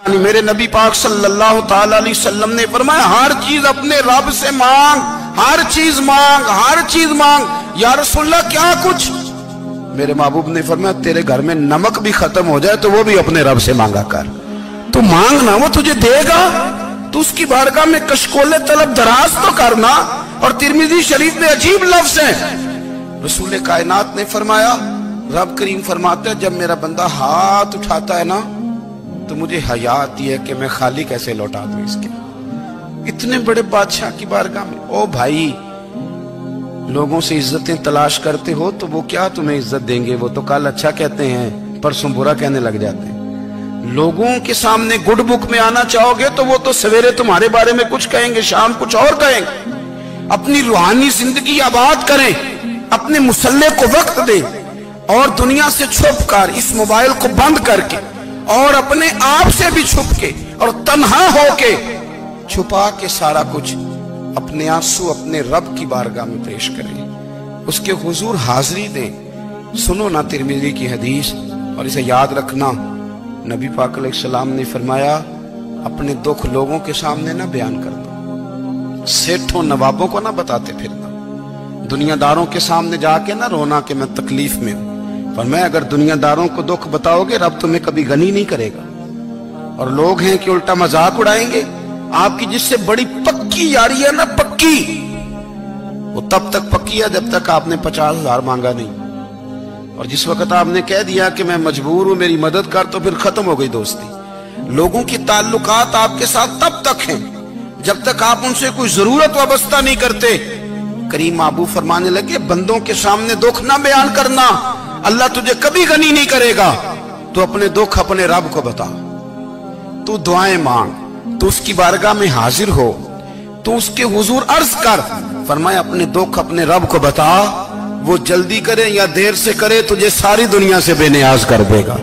یعنی میرے نبی پاک صلی اللہ تعالی علیہ وسلم نے فرمایا ہر چیز اپنے رب سے مانگ، ہر چیز مانگ، ہر چیز مانگ۔ یا رسول اللہ کیا کچھ؟ میرے محبوب نے فرمایا تیرے گھر میں نمک بھی ختم ہو جائے تو وہ بھی اپنے رب سے مانگا کر، تو مانگنا وہ تجھے دے گا، تو اس کی بارگاہ میں کشکول طلب دراز تو کرنا۔ اور ترمذی شریف میں عجیب لفظ ہیں، رسول کائنات نے فرمایا، رب کریم فرماتا ہے جب میرا بندہ ہاتھ اٹھاتا ہے نا تو مجھے حیا آتی ہے کہ میں خالی کیسے لوٹا دوں اس کے۔ اتنے بڑے بادشاہ کی بارگاہ میں، او بھائی لوگوں سے عزتیں تلاش کرتے ہو تو وہ کیا تمہیں عزت دیں گے؟ وہ تو کل اچھا کہتے ہیں پرسوں برا کہنے لگ جاتے ہیں۔ لوگوں کے سامنے گڈ بک میں آنا چاہو گے تو وہ تو سویرے تمہارے بارے میں کچھ کہیں گے، شام کچھ اور کہیں گے۔ اپنی روحانی زندگی آباد کریں، اپنے مسلح کو وقت دیں، اور دنیا سے چھپ کر اس موبائل کو بند کر کے اور اپنے آپ سے بھی چھپ کے اور تنہا ہو کے چھپا کے سارا کچھ اپنے آنسو اپنے رب کی بارگاہ میں پیش کریں، اس کے حضور حاضری دیں۔ سنو نا ترمذی کی حدیث اور اسے یاد رکھنا، نبی پاک علیہ السلام نے فرمایا اپنے دکھ لوگوں کے سامنے نہ بیان کرنا، سیٹھوں نوابوں کو نہ بتاتے پھرنا، دنیا داروں کے سامنے جا کے نہ رونا کہ میں تکلیف میں ہوں۔ فرمایا اگر دنیا داروں کو دکھ بتاؤ گے رب تمہیں کبھی غنی نہیں کرے گا، اور لوگ ہیں کہ الٹا مذاق اڑائیں گے۔ آپ کی جس سے بڑی پکی یاری ہے نا، پکی، وہ تب تک پکی ہے جب تک آپ نے 50,000 مانگا نہیں، اور جس وقت آپ نے کہہ دیا کہ میں مجبور ہوں میری مدد کر تو پھر ختم ہو گئی دوستی۔ لوگوں کی تعلقات آپ کے ساتھ تب تک ہیں جب تک آپ ان سے کوئی ضرورت وابستہ نہیں کرتے۔ کریم محبوب فرمانے لگے بندوں کے سامنے دکھ نہ بیان کرنا، اللہ تجھے کبھی غنی نہیں کرے گا۔ تو اپنے دکھ اپنے رب کو بتا، تو دعائیں مانگ، تو اس کی بارگاہ میں حاضر ہو، تو اس کے حضور عرض کر۔ فرمایا اپنے دکھ اپنے رب کو بتا، وہ جلدی کرے یا دیر سے کرے تجھے ساری دنیا سے بے نیاز کر دے گا،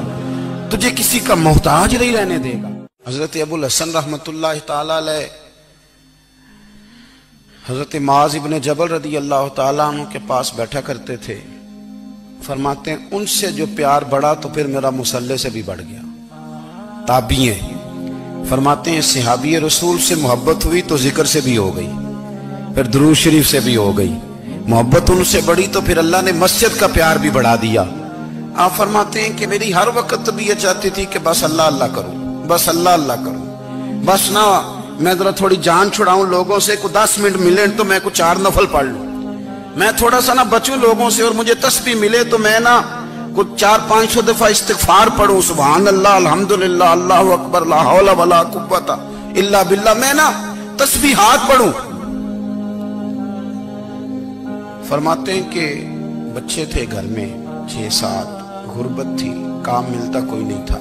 تجھے کسی کا محتاج نہیں رہنے دے گا۔ حضرت ابو الحسن رحمت اللہ تعالی علیہ حضرت معاذ ابن جبل رضی اللہ تعالیٰ عنہ کے پاس بیٹھا کرتے تھے۔ فرماتے ہیں ان سے جو پیار بڑھا تو پھر میرا مصلح سے بھی بڑھ گیا۔ تابعی ہیں، فرماتے ہیں صحابی رسول سے محبت ہوئی تو ذکر سے بھی ہو گئی، پھر درود شریف سے بھی ہو گئی، محبت ان سے بڑھی تو پھر اللہ نے مسجد کا پیار بھی بڑھا دیا۔ آپ فرماتے ہیں کہ میری ہر وقت طبیعت چاہتی تھی کہ بس اللہ اللہ کروں، بس اللہ اللہ کروں، بس نہ میں ذرا تھوڑی جان چھڑاؤں لوگوں سے، کو 10 منٹ ملے تو میں کچھ 4 نفل پڑھ لوں، میں تھوڑا سا نہ بچوں لوگوں سے، اور مجھے تسبیح ملے تو میں نہ کچھ 400-500 دفعہ استغفار پڑھوں، سبحان اللہ الحمدللہ اللہ اکبر لا حول ولا قوت الا باللہ، میں نہ تسبیحات پڑھوں۔ فرماتے ہیں کہ بچے تھے گھر میں 6-7، غربت تھی، کام ملتا کوئی نہیں تھا،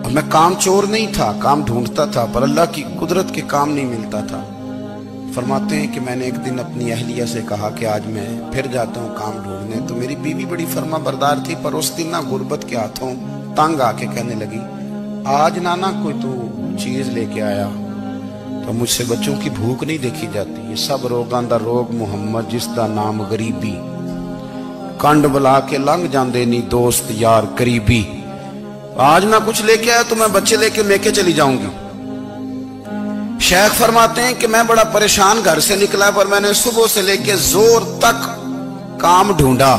اور میں کام چور نہیں تھا، کام ڈھونڈتا تھا، پر اللہ کی قدرت کے کام نہیں ملتا تھا۔ فرماتے ہیں کہ میں نے ایک دن اپنی اہلیہ سے کہا کہ آج میں پھر جاتا ہوں کام ڈھونڈنے، تو میری بیوی بڑی فرما بردار تھی، پر اس دن نہ غربت کے ہاتھوں تنگ آ کے کہنے لگی آج نانا کوئی تو چیز لے کے آیا، تو مجھ سے بچوں کی بھوک نہیں دیکھی جاتی، یہ سب روگاں دا روگ محمد جس دا نام غریبی، کنڈ بلا کے لنگ جاندے نہیں دوست یار قریبی، آج نہ کچھ لے کے آیا تو میں بچے لے کے میکے چلی جاؤں گی۔ شیخ فرماتے ہیں کہ میں بڑا پریشان گھر سے نکلا، پر میں نے صبح سے لے کے زور تک کام ڈھونڈا،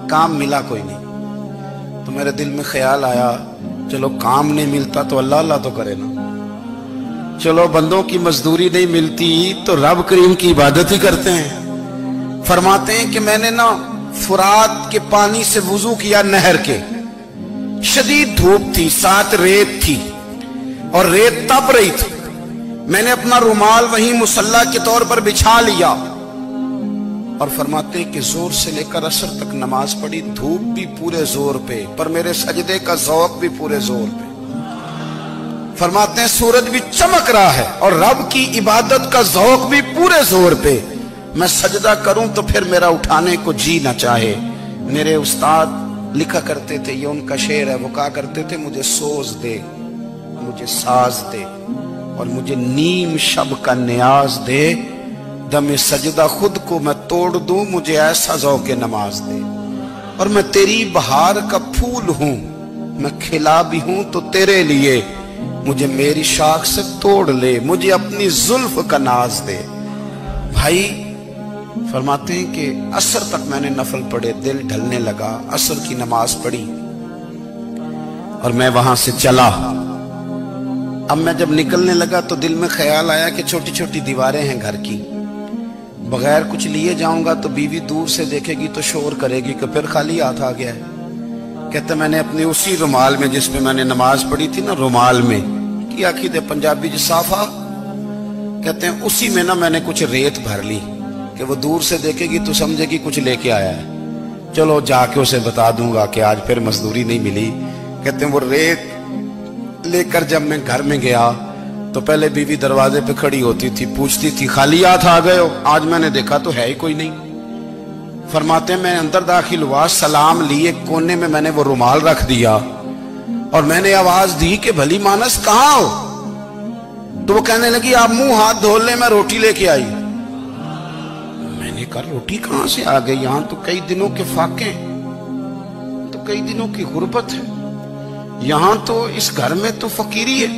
کام ملا کوئی نہیں، تو میرے دل میں خیال آیا چلو کام نہیں ملتا تو اللہ اللہ تو کرے نا، چلو بندوں کی مزدوری نہیں ملتی تو رب کریم کی عبادت ہی کرتے ہیں۔ فرماتے ہیں کہ میں نے نا فرات کے پانی سے وضو کیا، نہر کے، شدید دھوپ تھی، ساتھ ریت تھی اور ریت تپ رہی تھی، میں نے اپنا رومال وہیں مصلی کے طور پر بچھا لیا، اور فرماتے ہیں کہ زور سے لے کر عصر تک نماز پڑھی، دھوپ بھی پورے زور پہ، پر میرے سجدے کا ذوق بھی پورے زور پہ۔ فرماتے ہیں سورج بھی چمک رہا ہے اور رب کی عبادت کا ذوق بھی پورے زور پہ، میں سجدہ کروں تو پھر میرا اٹھانے کو جی نہ چاہے۔ میرے استاد لکھا کرتے تھے، یہ ان کا شعر ہے، وہ کہا کرتے تھے مجھے سوز دے، مجھے ساز دے، اور مجھے نیم شب کا نیاز دے، دم سجدہ خود کو میں توڑ دوں، مجھے ایسا ذوق نماز دے، اور میں تیری بہار کا پھول ہوں، میں کھلا بھی ہوں تو تیرے لیے، مجھے میری شاخ سے توڑ لے، مجھے اپنی زلف کا ناز دے۔ بھائی فرماتے ہیں کہ عصر تک میں نے نفل پڑھے، دل ڈھلنے لگا، عصر کی نماز پڑھی اور میں وہاں سے چلا۔ اب میں جب نکلنے لگا تو دل میں خیال آیا کہ چھوٹی چھوٹی دیواریں ہیں گھر کی، بغیر کچھ لیے جاؤں گا تو بیوی دور سے دیکھے گی تو شور کرے گی کہ پھر خالی ہاتھ آ گیا ہے۔ کہتے میں نے اپنے اسی رومال میں جس میں میں نے نماز پڑھی تھی نا، رومال میں کی آخی دے پنجابی جسافہ کہتے ہیں، اسی میں نا میں نے کچھ ریت بھر لی کہ وہ دور سے دیکھے گی تو سمجھے گی کچھ لے کے آیا ہے، چلو جا کے اسے بتا دوں گا کہ آج پھر مزدوری نہیں ملی۔ کہتے ہیں وہ ریت لے کر جب میں گھر میں گیا تو پہلے بیوی دروازے پہ کھڑی ہوتی تھی، پوچھتی تھی خالی ہاتھ آ گئے ہو؟ آج میں نے دیکھا تو ہے ہی کوئی نہیں۔ فرماتے ہیں میں اندر داخل ہوا، سلام لیے، کونے میں میں نے وہ رومال رکھ دیا اور میں نے آواز دی کہ بھلی مانس کہاں ہو؟ تو وہ کہنے لگی آپ منہ ہاتھ دھو لیں، میں روٹی لے کے آئی۔ میں نے کہا روٹی کہاں سے آ گئی؟ یہاں تو کئی دنوں کے فاقے، تو کئی دنوں کی غربت ہے، یہاں تو اس گھر میں تو فقیری ہے۔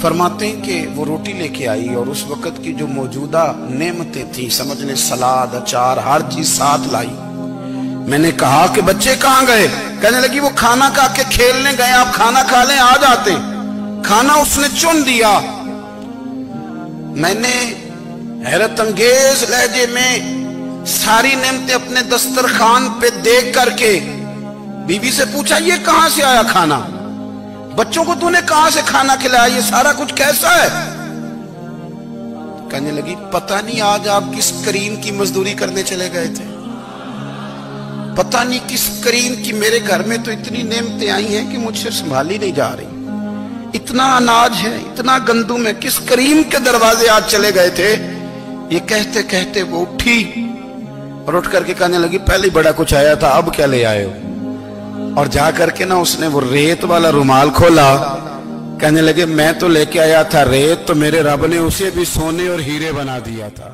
فرماتے ہیں کہ وہ روٹی لے کے آئی اور اس وقت کی جو موجودہ نعمتیں تھیں، سمجھ لیں سلاد، اچار، ہر چیز ساتھ لائی۔ میں نے کہا کہ بچے کہاں گئے؟ کہنے لگی وہ کھانا کھا کے کھیلنے گئے، آپ کھانا کھا لیں آ جاتے۔ کھانا اس نے چن دیا۔ میں نے حیرت انگیز لہجے میں ساری نعمتیں اپنے دسترخوان پہ دیکھ کر کے بیوی سے پوچھا یہ کہاں سے آیا کھانا؟ بچوں کو تو نے کہاں سے کھانا کھلایا؟ یہ سارا کچھ کیسا ہے؟ کہنے لگی پتہ نہیں آج آپ کس کریم کی مزدوری کرنے چلے گئے تھے، پتہ نہیں کس کریم کی، میرے گھر میں تو اتنی نعمتیں آئی ہیں کہ مجھ سے سنبھالی نہیں جا رہی، اتنا اناج ہے، اتنا گندم ہے، کس کریم کے دروازے آج چلے گئے تھے؟ یہ کہتے کہتے وہ اٹھی اور اٹھ کر کے کہنے لگی پہلے بڑا کچھ آیا تھا، اب کیا لے آئے ہو؟ اور جا کر کے نا اس نے وہ ریت والا رومال کھولا، کہنے لگے میں تو لے کے آیا تھا ریت، تو میرے رب نے اسے بھی سونے اور ہیرے بنا دیا تھا۔